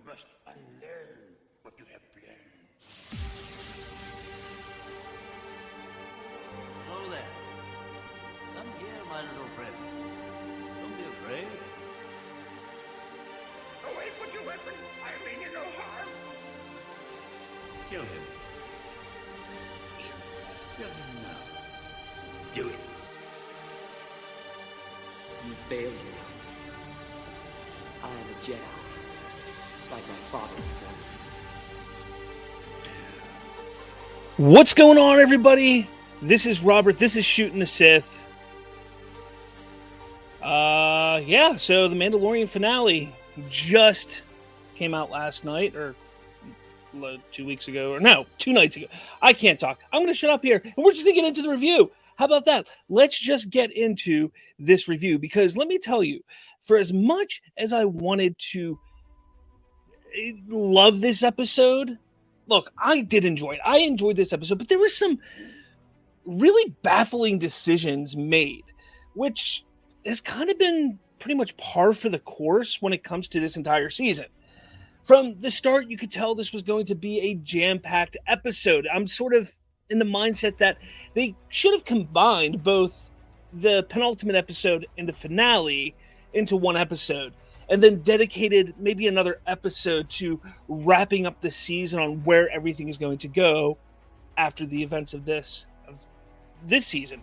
must unlearn what you have learned. Hello there. Come here, my little friend. Don't be afraid. Away with your weapon. I mean you no harm. Kill him. Kill him now. Do it. You failed me. I am a Jedi, like my father had done. What's going on, everybody? This is Robert. This is Shooting the Sith. So the Mandalorian finale just came out last night, or 2 weeks ago, or no, 2 nights ago. I can't talk. I'm going to shut up here, and we're just going to get into the review. How about that? Let's just get into this review, because let me tell you, for as much as I wanted to love this episode, look, I did enjoy it. I enjoyed this episode, but there were some really baffling decisions made, which has kind of been pretty much par for the course when it comes to this entire season. From the start, you could tell this was going to be a jam-packed episode. I'm sort of in the mindset that they should have combined both the penultimate episode and the finale into one episode, and then dedicated maybe another episode to wrapping up the season on where everything is going to go after the events of this season.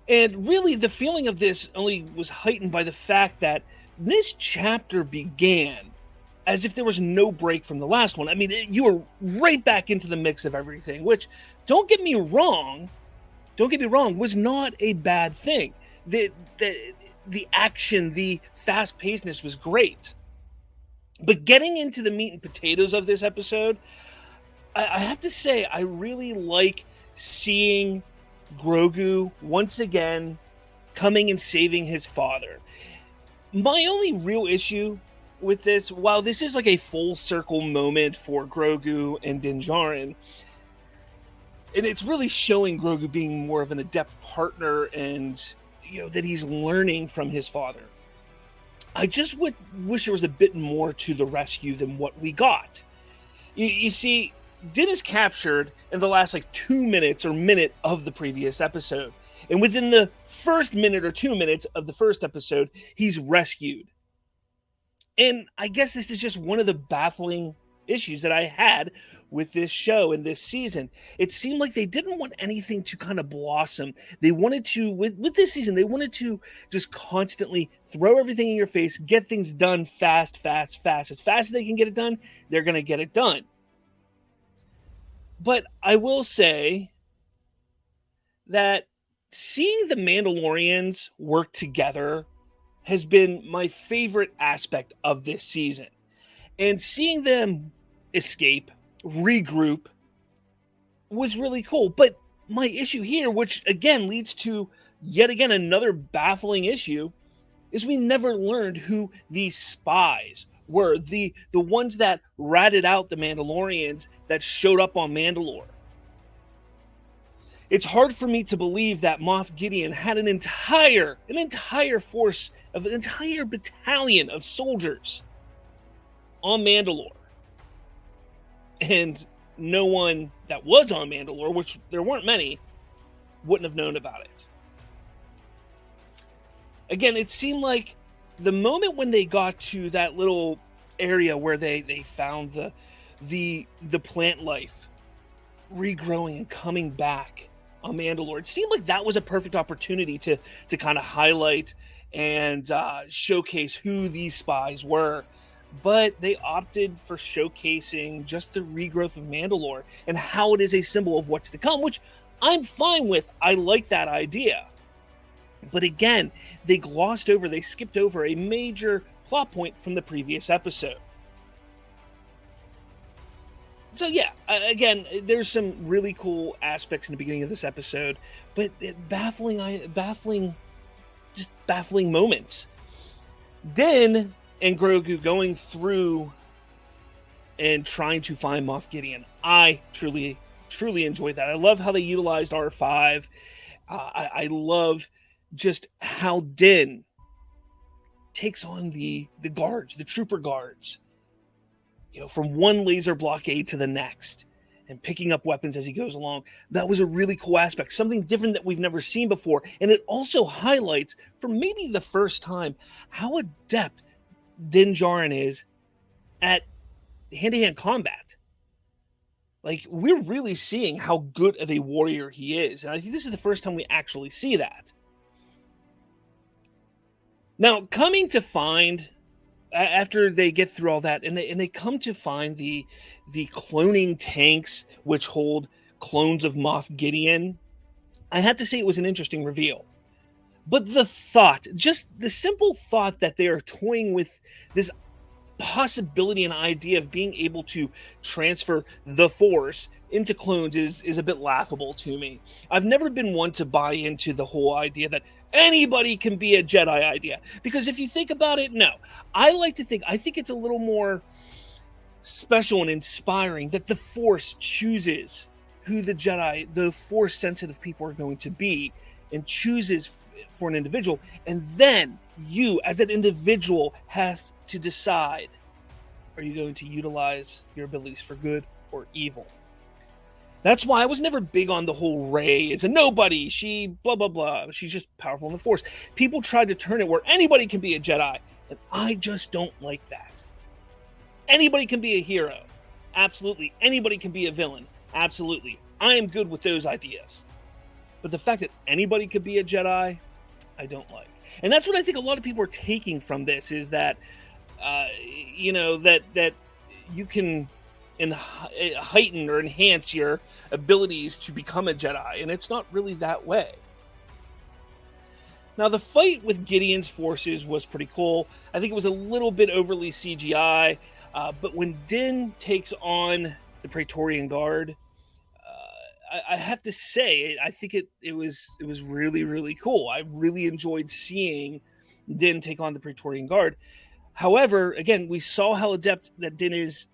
And really, the feeling of this only was heightened by the fact that this chapter began as if there was no break from the last one. I mean, you were right back into the mix of everything, which, don't get me wrong, was not a bad thing. The action, the fast-pacedness was great. But getting into the meat and potatoes of this episode, I have to say, I really like seeing Grogu once again coming and saving his father. My only real issue with this, while this is like a full circle moment for Grogu and Din Djarin, and it's really showing Grogu being more of an adept partner, and that he's learning from his father, I just would wish there was a bit more to the rescue than what we got. You see, Din is captured in the last 2 minutes or minute of the previous episode. And within the first minute or 2 minutes of the first episode, he's rescued. And I guess this is just one of the baffling issues that I had with this show and this season. It seemed like they didn't want anything to kind of blossom. They wanted to, with this season, they wanted to just constantly throw everything in your face, get things done fast. As fast as they can get it done, they're going to get it done. But I will say that seeing the Mandalorians work together has been my favorite aspect of this season. And seeing them escape, regroup, was really cool. But my issue here, which again leads to yet again another baffling issue, is we never learned who these spies were, the ones that ratted out the Mandalorians that showed up on Mandalore. It's hard for me to believe that Moff Gideon had an entire force of an entire battalion of soldiers on Mandalore, and no one that was on Mandalore, which there weren't many, wouldn't have known about it. Again, it seemed like the moment when they got to that little area where they found the plant life regrowing and coming back on Mandalore, it seemed like that was a perfect opportunity to kind of highlight and showcase who these spies were. But they opted for showcasing just the regrowth of Mandalore and how it is a symbol of what's to come, which I'm fine with. I like that idea. But again, they skipped over a major plot point from the previous episode. So yeah, again, there's some really cool aspects in the beginning of this episode, but baffling moments. Din and Grogu going through and trying to find Moff Gideon. I truly enjoyed that. I love how they utilized R5. I love just how Din takes on the guards, the trooper guards, from one laser blockade to the next and picking up weapons as he goes along. That was a really cool aspect, something different that we've never seen before. And it also highlights, for maybe the first time, how adept Din Djarin is at hand-to-hand combat. Like, we're really seeing how good of a warrior he is. And I think this is the first time we actually see that. Now, coming to find, after they get through all that, and they come to find the cloning tanks, which hold clones of Moff Gideon, I have to say it was an interesting reveal. But the thought, just the simple thought that they are toying with this possibility and idea of being able to transfer the Force into clones is a bit laughable to me. I've never been one to buy into the whole idea that anybody can be a Jedi idea. Because if you think about it, no. I think it's a little more special and inspiring that the Force chooses who the Jedi, the Force-sensitive people are going to be, and chooses for an individual. And then you, as an individual, have to decide, are you going to utilize your abilities for good or evil? That's why I was never big on the whole Rey is a nobody. She blah, blah, blah. She's just powerful in the Force. People tried to turn it where anybody can be a Jedi, and I just don't like that. Anybody can be a hero. Absolutely. Anybody can be a villain. Absolutely. I am good with those ideas. But the fact that anybody could be a Jedi, I don't like. And that's what I think a lot of people are taking from this, is that, that you can heighten or enhance your abilities to become a Jedi, and it's not really that way. Now, the fight with Gideon's forces was pretty cool. I think it was a little bit overly CGI, but when Din takes on the Praetorian Guard, I have to say, I think it was really, really cool. I really enjoyed seeing Din take on the Praetorian Guard. However, again, we saw how adept that Din is,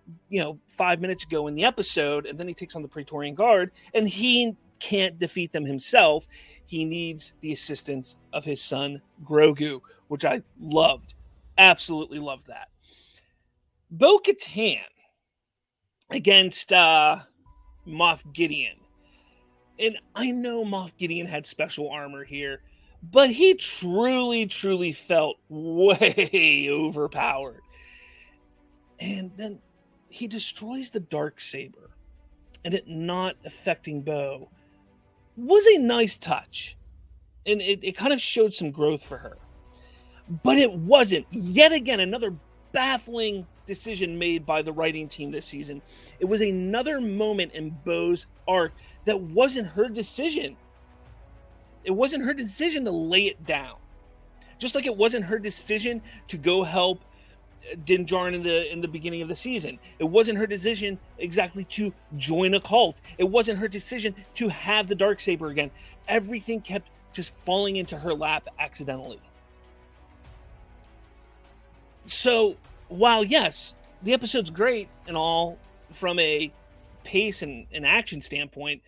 5 minutes ago in the episode, and then he takes on the Praetorian Guard, and he can't defeat them himself. He needs the assistance of his son, Grogu, which I loved. Absolutely loved that. Bo-Katan against Moff Gideon. And I know Moff Gideon had special armor here, but he truly, truly felt way overpowered. And then he destroys the Darksaber, and it not affecting Bo was a nice touch. And it kind of showed some growth for her. But it wasn't. Yet again, another baffling decision made by the writing team this season. It was another moment in Bo's arc that wasn't her decision. It wasn't her decision to lay it down. Just like it wasn't her decision to go help Din Djarin in the beginning of the season. It wasn't her decision exactly to join a cult. It wasn't her decision to have the Darksaber again. Everything kept just falling into her lap accidentally. So, while yes, the episode's great and all from a pace and action standpoint,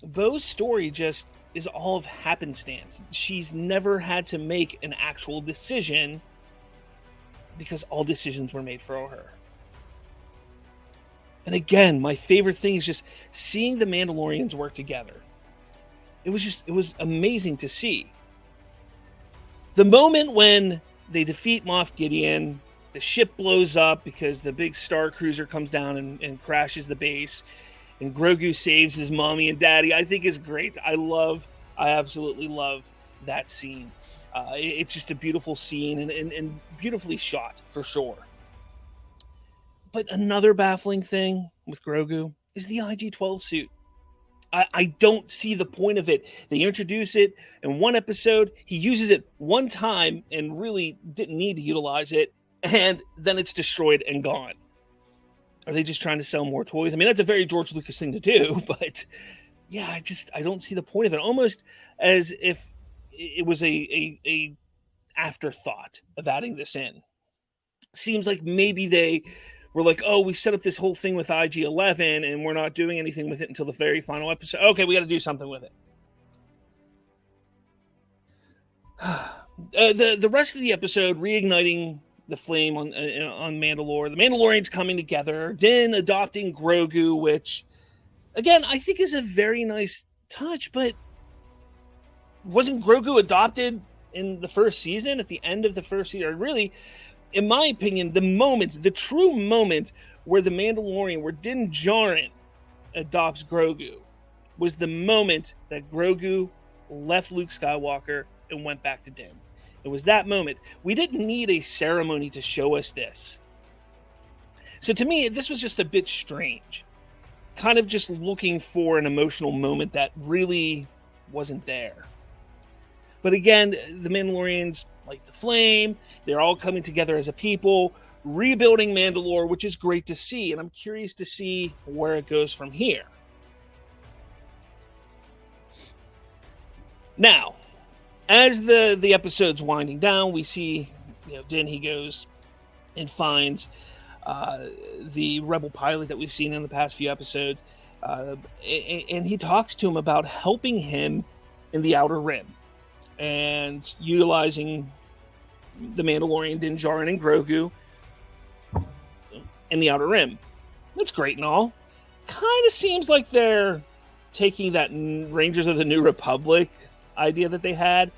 Bo's story just is all of happenstance. She's never had to make an actual decision because all decisions were made for her. And again, my favorite thing is just seeing the Mandalorians work together. It was amazing to see. The moment when they defeat Moff Gideon, the ship blows up because the big Star Cruiser comes down and crashes the base, and Grogu saves his mommy and daddy, I think is great. I absolutely love that scene. It's just a beautiful scene and beautifully shot for sure. But another baffling thing with Grogu is the IG-12 suit. I don't see the point of it. They introduce it in one episode. He uses it one time and really didn't need to utilize it. And then it's destroyed and gone. Are they just trying to sell more toys? I mean, that's a very George Lucas thing to do. But yeah, I don't see the point of it. Almost as if it was a afterthought of adding this in. Seems like maybe they were like, oh, we set up this whole thing with IG-11 and we're not doing anything with it until the very final episode. Okay, we got to do something with it. The rest of the episode, reigniting the flame on Mandalore. The Mandalorians coming together. Din adopting Grogu, which, again, I think is a very nice touch, but wasn't Grogu adopted in the first season, at the end of the first season? Or really, in my opinion, the true moment where the Mandalorian, where Din Djarin adopts Grogu, was the moment that Grogu left Luke Skywalker and went back to Din. It was that moment. We didn't need a ceremony to show us this. So to me, this was just a bit strange. Kind of just looking for an emotional moment that really wasn't there. But again, the Mandalorians, like the flame, they're all coming together as a people, rebuilding Mandalore, which is great to see. And I'm curious to see where it goes from here. Now, as the episode's winding down, we see, Din, he goes and finds the rebel pilot that we've seen in the past few episodes, and he talks to him about helping him in the Outer Rim and utilizing the Mandalorian, Din Djarin, and Grogu in the Outer Rim. That's great and all. Kind of seems like they're taking that Rangers of the New Republic idea that they had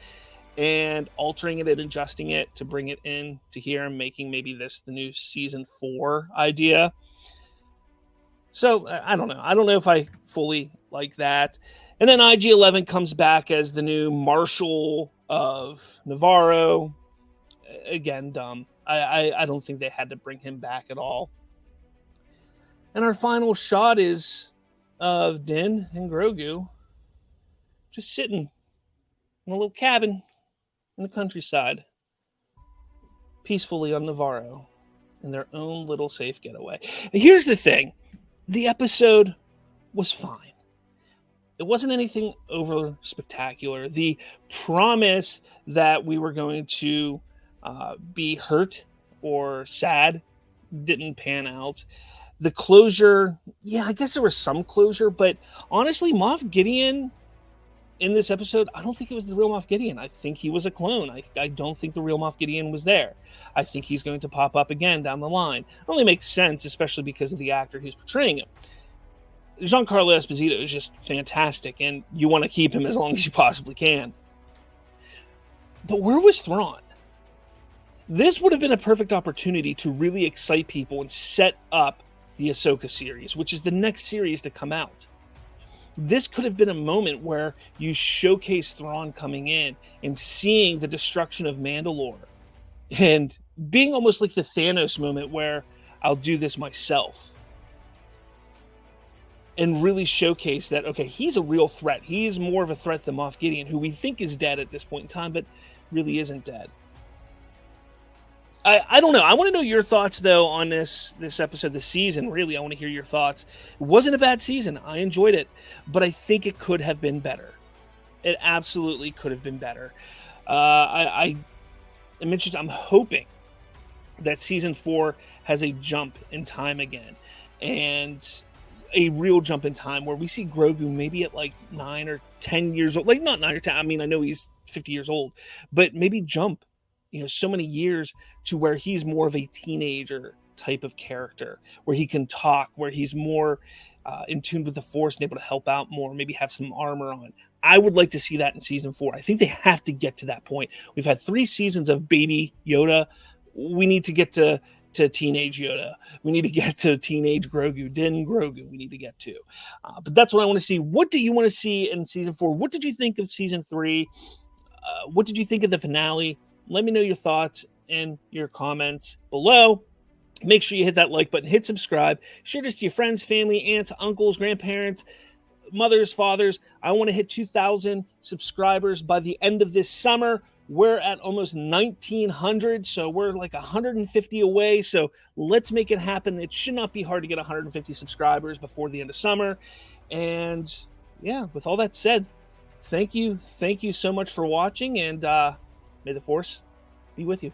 and altering it and adjusting it to bring it in to here and making maybe this the new season 4 idea. So I don't know. I don't know if I fully like that. And then IG-11 comes back as the new Marshal of Navarro. Again, dumb. I don't think they had to bring him back at all. And our final shot is of Din and Grogu just sitting in a little cabin in the countryside, peacefully on Navarro, in their own little safe getaway. And here's the thing. The episode was fine. It wasn't anything over spectacular. The promise that we were going to be hurt or sad didn't pan out. The closure, I guess there was some closure, but honestly, Moff Gideon in this episode, I don't think it was the real Moff Gideon. I think he was a clone. I don't think the real Moff Gideon was there. I think he's going to pop up again down the line. It only makes sense, especially because of the actor who's portraying him. Giancarlo Esposito is just fantastic, and you want to keep him as long as you possibly can. But where was Thrawn? This would have been a perfect opportunity to really excite people and set up the Ahsoka series, which is the next series to come out. This could have been a moment where you showcase Thrawn coming in and seeing the destruction of Mandalore and being almost like the Thanos moment where I'll do this myself. And really showcase that, okay, he's a real threat. He is more of a threat than Moff Gideon, who we think is dead at this point in time, but really isn't dead. I don't know. I want to know your thoughts, though, on this episode, this season. Really, I want to hear your thoughts. It wasn't a bad season. I enjoyed it. But I think it could have been better. It absolutely could have been better. I'm interested. I'm hoping that season 4 has a jump in time again. And a real jump in time where we see Grogu maybe at like 9 or 10 years old. Like, not 9 or 10. I mean, I know he's 50 years old. But maybe jump so many years to where he's more of a teenager type of character, where he can talk, where he's more in tune with the Force and able to help out more, maybe have some armor on. I would like to see that in season 4. I think they have to get to that point. We've had 3 seasons of baby Yoda. We need to get to teenage Yoda. We need to get to teenage Grogu, Din Grogu. We need to get to. But that's what I want to see. What do you want to see in season 4? What did you think of season 3? What did you think of the finale? Let me know your thoughts in your comments below. Make sure you hit that like button, hit subscribe, share this to your friends, family, aunts, uncles, grandparents, mothers, fathers. I want to hit 2,000 subscribers by the end of this summer. We're at almost 1,900, so we're like 150 away. So let's make it happen. It should not be hard to get 150 subscribers before the end of summer. And yeah, with all that said, thank you so much for watching, and may the Force be with you.